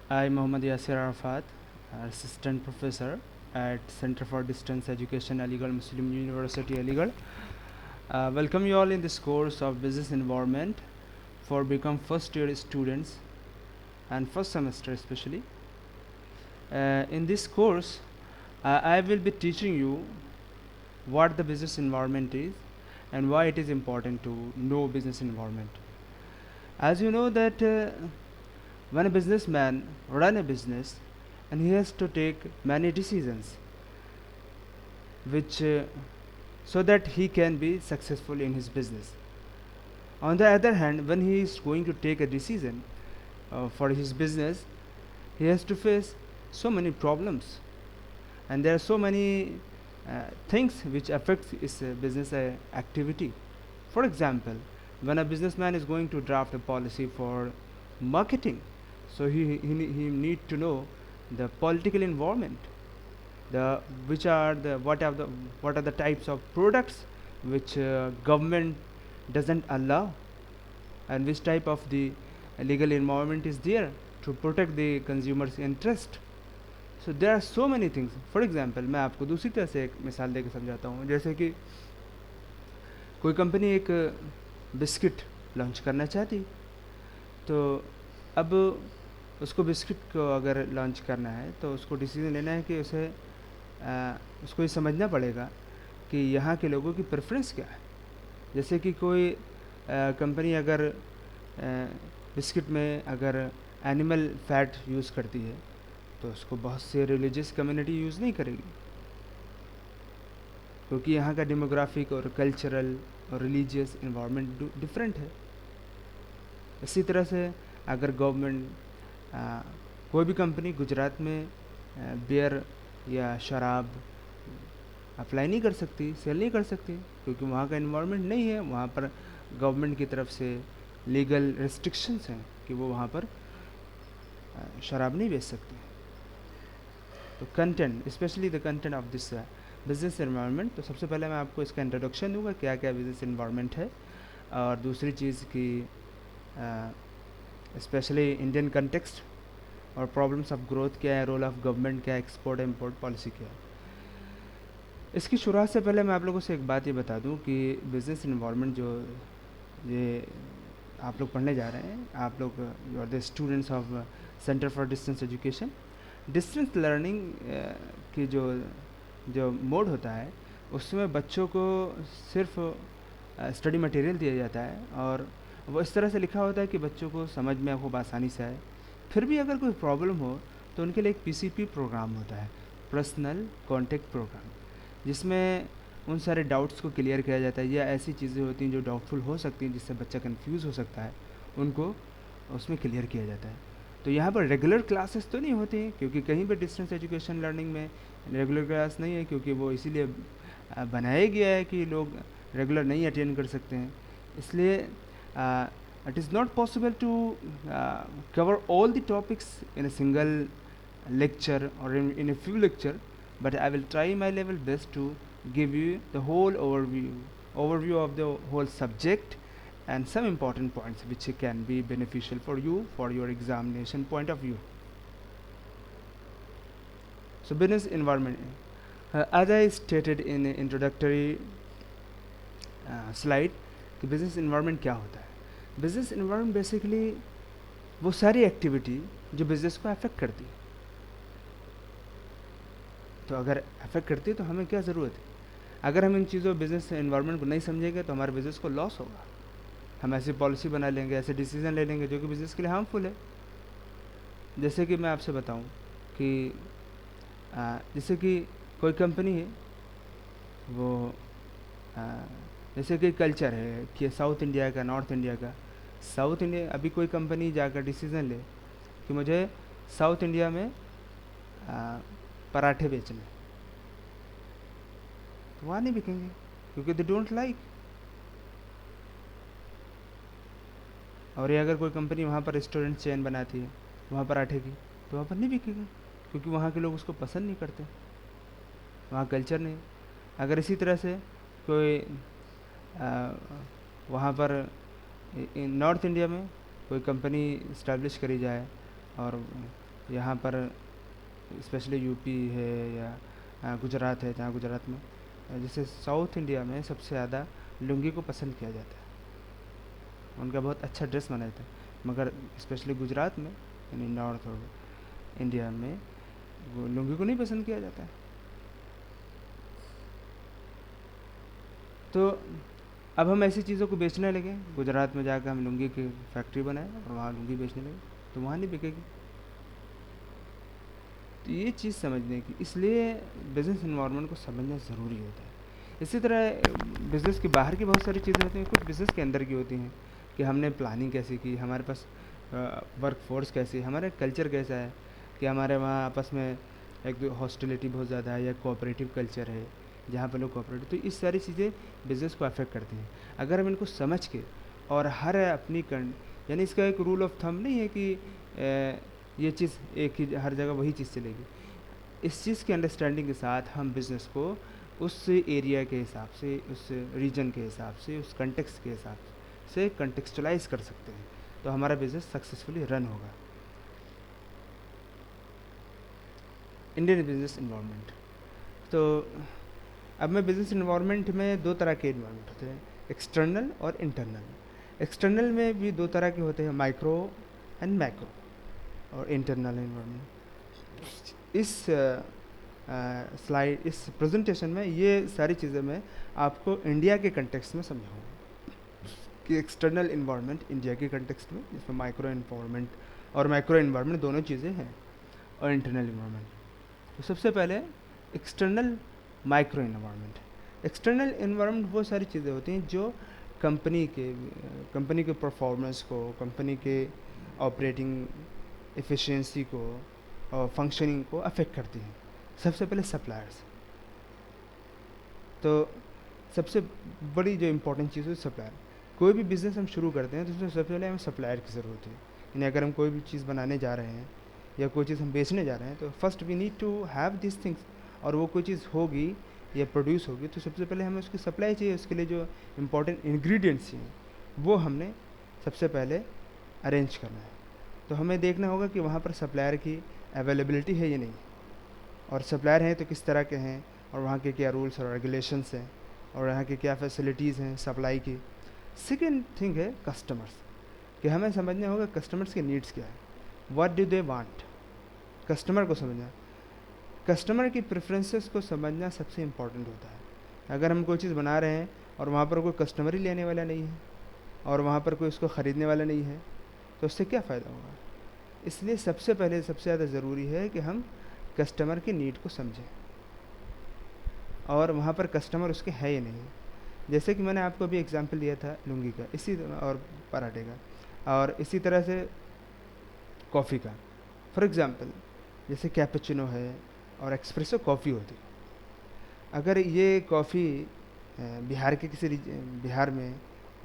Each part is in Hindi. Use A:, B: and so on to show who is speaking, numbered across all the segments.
A: I, Mohammad Yasir Arafat, Assistant Professor at Center for Distance Education, Aligarh Muslim University, Aligarh. Welcome you all in this course of Business Environment for become first year students and first semester especially. In this course, I will be teaching you what the business environment is and why it is important to know business environment. As you know that when a businessman run a business and he has to take many decisions which so that he can be successful in his business. On the other hand, when he is going to take a decision for his business, he has to face so many problems and there are so many things which affect his business activity. For example, when a businessman is going to draft a policy for marketing, so he need to know the political environment, the which are the what are the types of products which government doesn't allow, and which type of the legal environment is there to protect the consumers interest. So there are so many things. For example, मैं आपको दूसरी तरह से एक मिसाल देकर समझाता हूँ. जैसे कि कोई कंपनी एक बिस्किट लॉन्च करना चाहती, तो अब उसको बिस्किट को अगर लॉन्च करना है तो उसको डिसीजन लेना है कि उसको ये समझना पड़ेगा कि यहाँ के लोगों की प्रेफरेंस क्या है. जैसे कि कोई कंपनी अगर बिस्किट में अगर एनिमल फैट यूज़ करती है तो उसको बहुत से रिलीजियस कम्युनिटी यूज़ नहीं करेगी, क्योंकि यहाँ का डेमोग्राफिक और कल्चरल और रिलीजियस इन्वायरमेंट डिफरेंट है. इसी तरह से अगर गवर्नमेंट कोई भी कंपनी गुजरात में बियर या शराब अप्लाई नहीं कर सकती, सेल नहीं कर सकती, क्योंकि वहाँ का इन्वायरमेंट नहीं है. वहाँ पर गवर्नमेंट की तरफ से लीगल रेस्ट्रिक्शंस हैं कि वो वहाँ पर शराब नहीं बेच सकते. तो content, specially the content of this business environment. तो सबसे पहले मैं आपको इसका इंट्रोडक्शन दूंगा क्या क्या बिजनेस एनवायरनमेंट है, और दूसरी चीज़ की स्पेशली इंडियन कंटेक्स्ट और प्रॉब्लम्स ऑफ ग्रोथ क्या है, रोल ऑफ गवर्नमेंट क्या है, एक्सपोर्ट इम्पोर्ट पॉलिसी क्या है. इसकी शुरुआत से पहले मैं आप लोगों से एक बात ये बता दूं कि बिज़नेस इन्वायरमेंट जो ये आप लोग पढ़ने जा रहे हैं, आप लोग you are the students of centre for distance education. Distance learning की जो मोड होता है उसमें बच्चों को सिर्फ स्टडी मटेरियल दिया जाता है और वो इस तरह से लिखा होता है कि बच्चों को समझ में खूब आसानी से आए. फिर भी अगर कोई प्रॉब्लम हो तो उनके लिए एक पीसीपी प्रोग्राम होता है, पर्सनल कॉन्टेक्ट प्रोग्राम, जिसमें उन सारे डाउट्स को क्लियर किया जाता है, या ऐसी चीज़ें होती हैं जो डाउटफुल हो सकती हैं जिससे बच्चा कंफ्यूज हो सकता है, उनको उसमें क्लियर किया जाता है. तो यहाँ पर रेगुलर क्लासेस तो नहीं होती हैं, क्योंकि कहीं पर डिस्टेंस एजुकेशन लर्निंग में रेगुलर क्लास नहीं है, क्योंकि वो इसीलिए बनाया गया है कि लोग रेगुलर नहीं अटेंड कर सकते हैं. इसलिए it is not possible to cover all the topics in a single lecture or in a few lecture, but I will try my level best to give you the whole overview of the whole subject and some important points which can be beneficial for you for your examination point of view. So business environment, as I stated in the introductory slide, कि business environment क्या होता है. business environment basically वो सारी एक्टिविटी जो बिजनेस को अफेक्ट करती है. तो अगर अफेक्ट करती है तो हमें क्या ज़रूरत है. अगर हम इन चीज़ों बिज़नेस एनवायरनमेंट को नहीं समझेंगे तो हमारे बिज़नेस को लॉस होगा. हम ऐसी पॉलिसी बना लेंगे, ऐसे डिसीजन ले लेंगे जो कि बिज़नेस के लिए हार्मफुल है. जैसे कि मैं आपसे बताऊं कि जैसे कि कोई कंपनी है, वो जैसे कि कल्चर है कि साउथ इंडिया का, नॉर्थ इंडिया का. साउथ इंडिया, अभी कोई कंपनी जाकर डिसीज़न ले कि मुझे साउथ इंडिया में पराठे बेचने, तो वहाँ नहीं बिकेंगे क्योंकि दे डोंट लाइक. और ये अगर कोई कंपनी वहाँ पर रेस्टोरेंट चेन बनाती है वहाँ पराठे की, तो वहाँ पर नहीं बिकेगा क्योंकि वहाँ के लोग उसको पसंद नहीं करते, वहाँ कल्चर नहीं. अगर इसी तरह से कोई वहाँ पर नॉर्थ इंडिया में कोई कंपनी इस्टेब्लिश करी जाए और यहाँ पर स्पेशली यूपी है या गुजरात है, जहाँ गुजरात में जैसे साउथ इंडिया में सबसे ज़्यादा लुंगी को पसंद किया जाता है, उनका बहुत अच्छा ड्रेस माना जाता है। मगर स्पेशली गुजरात में यानी नॉर्थ और इंडिया में वो लुंगी को नहीं पसंद किया जाता है। तो अब हम ऐसी चीज़ों को बेचने लगे, गुजरात में जाकर हम लुंगी की फैक्ट्री बनाए और वहाँ लुंगी बेचने लगे, तो वहाँ नहीं बिकेगी। तो ये चीज़ समझने की, इसलिए बिज़नेस इन्वायरमेंट को समझना ज़रूरी होता है। इसी तरह बिज़नेस के बाहर की बहुत सारी चीज़ें होती हैं, कुछ बिज़नेस के अंदर की होती हैं कि हमने प्लानिंग कैसे की, हमारे पास वर्क फोर्स कैसी, हमारा कल्चर कैसा है, कि हमारे वहाँ आपस में एक हॉस्टिलिटी बहुत ज़्यादा है या कोऑपरेटिव कल्चर है जहाँ पर लोग कोऑपरेटिव, तो इस सारी चीज़ें बिज़नेस को अफेक्ट करती हैं। अगर हम इनको समझ के और हर अपनी यानी इसका एक रूल ऑफ थंब नहीं है कि ये चीज़ एक ही हर जगह वही चीज़ चलेगी। इस चीज़ की अंडरस्टैंडिंग के साथ हम बिज़नेस को उस एरिया के हिसाब से, उस रीजन के हिसाब से, उस कंटेक्स्ट के हिसाब से कंटेक्सचुलाइज कर सकते हैं, तो हमारा बिज़नेस सक्सेसफुली रन होगा। इंडियन बिज़नेस इन्वायरमेंट, तो अब मैं बिज़नेस इन्वायरमेंट में दो तरह के इन्वायरमेंट होते हैं, एक्सटर्नल और इंटरनल। एक्सटर्नल में भी दो तरह के होते हैं, माइक्रो एंड मैक्रो, और इंटरनल इन्वायरमेंट। इस स्लाइड, इस प्रेजेंटेशन में ये सारी चीज़ें मैं आपको इंडिया के कंटेक्स्ट में समझाऊंगा कि एक्सटर्नल इन्वायरमेंट इंडिया के कंटेक्स्ट में, जिसमें माइक्रो इन्वायरमेंट और मैक्रो इन्वायरमेंट दोनों चीज़ें हैं, और इंटरनल इन्वायरमेंट। तो सबसे पहले external micro environment. External environment वो सारी चीज़ें होती हैं जो कंपनी के परफॉर्मेंस को, कंपनी के ऑपरेटिंग एफिशिएंसी को और फंक्शनिंग को अफेक्ट करती हैं। सबसे पहले सप्लायर्स, तो सबसे बड़ी जो इम्पोर्टेंट चीज़ है सप्लायर। कोई भी बिज़नेस हम शुरू करते हैं तो उसमें सबसे पहले हमें सप्लायर की ज़रूरत है। यानी अगर हम कोई भी चीज़ बनाने जा रहे हैं या कोई चीज़ हम बेचने जा रहे हैं, तो first we need to have this things. और वो कोई चीज़ होगी या प्रोड्यूस होगी तो सबसे पहले हमें उसकी सप्लाई चाहिए, उसके लिए जो इम्पोर्टेंट इंग्रेडिएंट्स चाहिए वो हमने सबसे पहले अरेंज करना है। तो हमें देखना होगा कि वहाँ पर सप्लायर की अवेलेबिलिटी है या नहीं, और सप्लायर हैं तो किस तरह के हैं, और वहाँ के क्या रूल्स और रेगुलेशंस हैं, और यहाँ की क्या फैसिलिटीज़ हैं सप्लाई की। सेकेंड थिंग है कस्टमर्स, कि हमें समझना होगा कस्टमर्स के नीड्स क्या है, what do they want. Customer को समझना, कस्टमर की प्रेफरेंसेस को समझना सबसे इम्पॉर्टेंट होता है। अगर हम कोई चीज़ बना रहे हैं और वहाँ पर कोई कस्टमर ही लेने वाला नहीं है और वहाँ पर कोई उसको ख़रीदने वाला नहीं है, तो उससे क्या फ़ायदा होगा। इसलिए सबसे पहले सबसे ज़्यादा ज़रूरी है कि हम कस्टमर की नीड को समझें, और वहाँ पर कस्टमर उसके है या नहीं। जैसे कि मैंने आपको अभी एग्जांपल दिया था लुंगी का, इसी और पराठे का, और इसी तरह से कॉफ़ी का। फॉर एग्ज़ाम्पल जैसे कैपेचिनो है और एक्सप्रेसो कॉफ़ी होती है। अगर ये कॉफ़ी बिहार के किसी बिहार में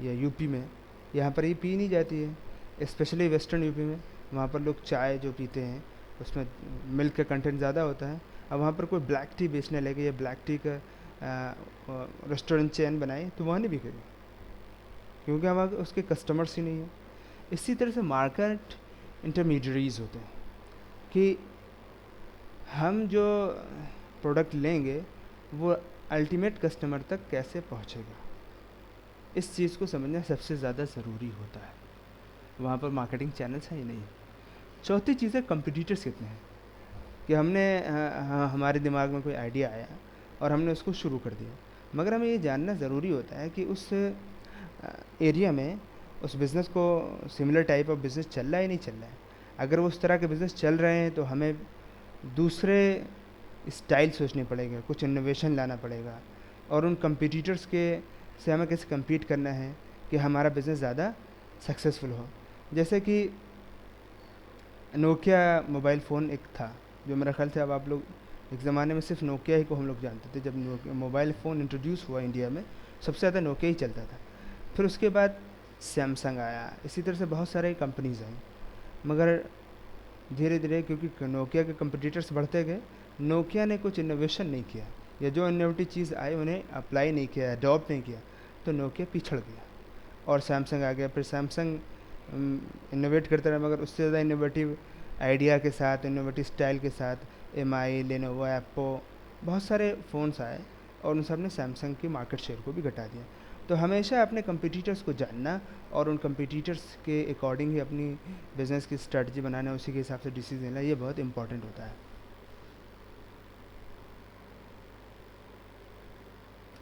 A: या यूपी में, यहाँ पर ये पी नहीं जाती है, स्पेशली वेस्टर्न यूपी में। वहाँ पर लोग चाय जो पीते हैं उसमें मिल्क का कंटेंट ज़्यादा होता है। अब वहाँ पर कोई ब्लैक टी बेचने लगे या ब्लैक टी का रेस्टोरेंट चेन बनाए तो वहाँ नहीं बिकेगी, क्योंकि वहाँ उसके कस्टमर्स ही नहीं है। इसी तरह से मार्केट इंटरमीडियरीज होते हैं कि हम जो प्रोडक्ट लेंगे वो अल्टीमेट कस्टमर तक कैसे पहुंचेगा, इस चीज़ को समझना सबसे ज़्यादा ज़रूरी होता है। वहाँ पर मार्केटिंग चैनल्स हैं ही नहीं। चौथी चीज़ है कंपटीटर्स कितने हैं, कि हमने हमारे दिमाग में कोई आइडिया आया और हमने उसको शुरू कर दिया, मगर हमें ये जानना ज़रूरी होता है कि उस एरिया में उस बिज़नेस को सिमिलर टाइप ऑफ बिज़नेस चल रहा है नहीं चल रहा है। अगर वो उस तरह के बिज़नेस चल रहे हैं तो हमें दूसरे स्टाइल सोचने पड़ेगा, कुछ इनोवेशन लाना पड़ेगा, और उन कंपटीटर्स के से हमें कैसे कम्पीट करना है कि हमारा बिज़नेस ज़्यादा सक्सेसफुल हो। जैसे कि नोकिया मोबाइल फ़ोन एक था, जो मेरा ख्याल से अब आप लोग, एक ज़माने में सिर्फ नोकिया ही को हम लोग जानते थे। जब मोबाइल फ़ोन इंट्रोड्यूस हुआ इंडिया में, सबसे ज़्यादा नोकिया ही चलता था। फिर उसके बाद सैमसंग आया, इसी तरह से बहुत सारे कंपनीज़ आई। मगर धीरे धीरे क्योंकि नोकिया के कंपटीटर्स बढ़ते गए, नोकिया ने कुछ इनोवेशन नहीं किया, या जो इनोवेटिव चीज़ आई उन्हें अप्लाई नहीं किया, अडॉप्ट नहीं किया, तो नोकिया पिछड़ गया और सैमसंग आ गया। फिर सैमसंग इनोवेट करता रहा, मगर उससे ज़्यादा इनोवेटिव आइडिया के साथ, इनोवेटिव स्टाइल के साथ एम आई, लेनोवो, एप्पो, बहुत सारे फ़ोन्स आए और उन सब ने सैमसंग की मार्केट शेयर को भी घटा दिया। तो हमेशा अपने कंपटीटर्स को जानना और उन कंपटीटर्स के अकॉर्डिंग ही अपनी बिज़नेस की स्ट्रेटजी बनाना, उसी के हिसाब से डिसीजन लेना, ये बहुत इंपॉर्टेंट होता है।